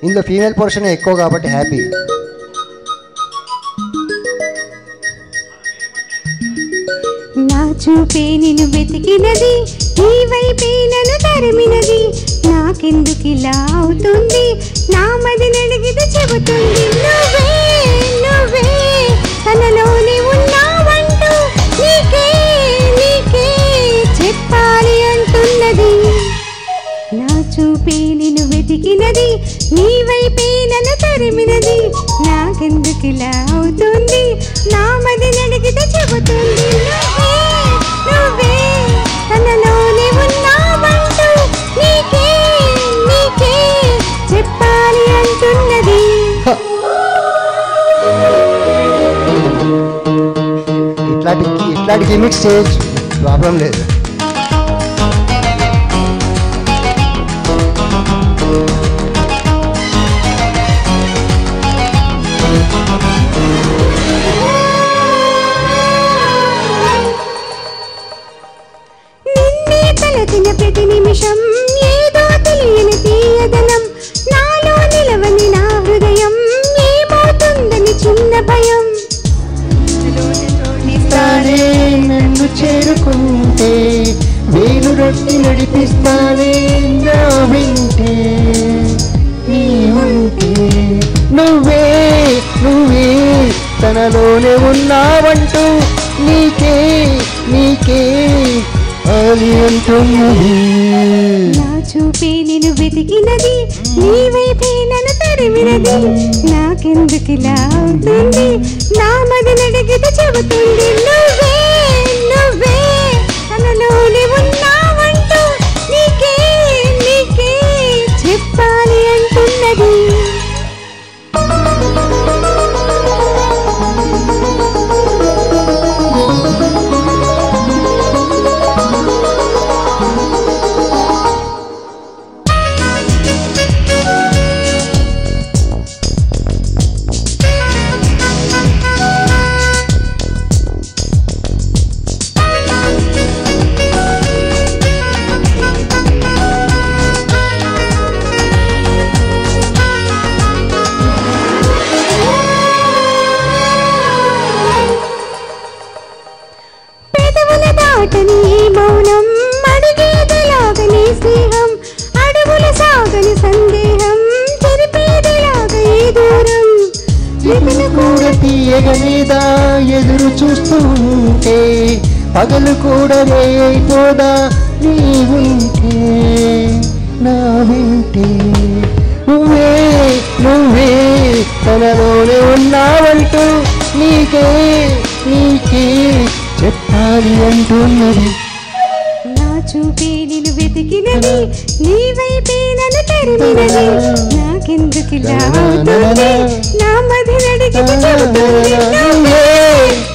ఇందులో female portion ఎక్కువ కాబట్టి హ్యాపీ. నా చూపే నిన్ను వెతికినది, నీ వైపే నన్ను తరిమినది, నాకెందుకిలా అవుతుంది, నా మది నడిగితే చెబుతుంది, నువ్వే నువ్వే తనలోనే ఉన్నావంటూ నీకే నీకే చెప్పాలి అంటున్నది. నా చూపే నిన్ను వెతికినది, నీ వైపే నన్ను తరిమినది, నాకెందుకిలా అవుతుంది, నా మది నడిగితే చెబుతుంది, నువ్వే నువ్వే తనలోనే ఉన్నావంటూ నీకే నీకే చెప్పాలి అంటున్నది. ఇట్లాంటి గిమిక్స్ చేయొచ్చు, ప్రాబ్లం లేదు. నిన్నే తలచిన ప్రతి నిమిషం ఏదో తెలియని తీయదనం, నాలో నిలవని నా హృదయం ఏమవుతుందని చిన్న భయం. నన్ను చేరుకుంటే వేలు రొట్టి నడిపిస్తానే నా వింటే నీ ఉంటే, నువ్వే నువ్వే తనలోనే ఉన్నావంటూ నీకే నీకే అది అంటున్నది. నా చూపే నిన్ను వెతికినది, నీ వైపే నన్ను తరిమినది, నాకెందుకిలా అవుతుంది, నా మది నడిగితే చెబుతుంది, నువ్వే నువ్వే తనలోనే ఉన్నావంటూ నీకే నీకే చెప్పాలి అంటున్నది. దాటని మౌనం అడిగేదిలాగని స్నేహం, అడుగుల సాగని సందేహం చెరిపేదిలాగా ఈ దూరం, చిగులు కూడా తీయగనేదా ఎదురు చూస్తుంటే, పగలు కూడా రేయిపోదా నీ ఉంటే నా వింటే, నువ్వే నువ్వే తనలోనే ఉన్నావంటూ నీకే నీకే చెప్పాలి అంటున్నది. నా చూపే నిన్ను వెతికినది, నీ వైపే నన్ను తరిమినది, నాకెందుకిలా అవుతుంది, నా మది నడిగితే చెబుతుంది, నువ్వే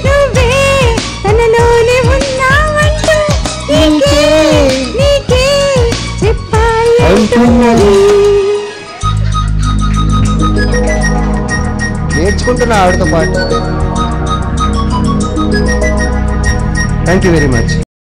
నువ్వే తనలోనే ఉన్నావంటూ నీకే నీకే చెప్పాలి అంటున్నది. నేర్చుకుంటున్నా ఆవిడతో పాటు. Thank you very much.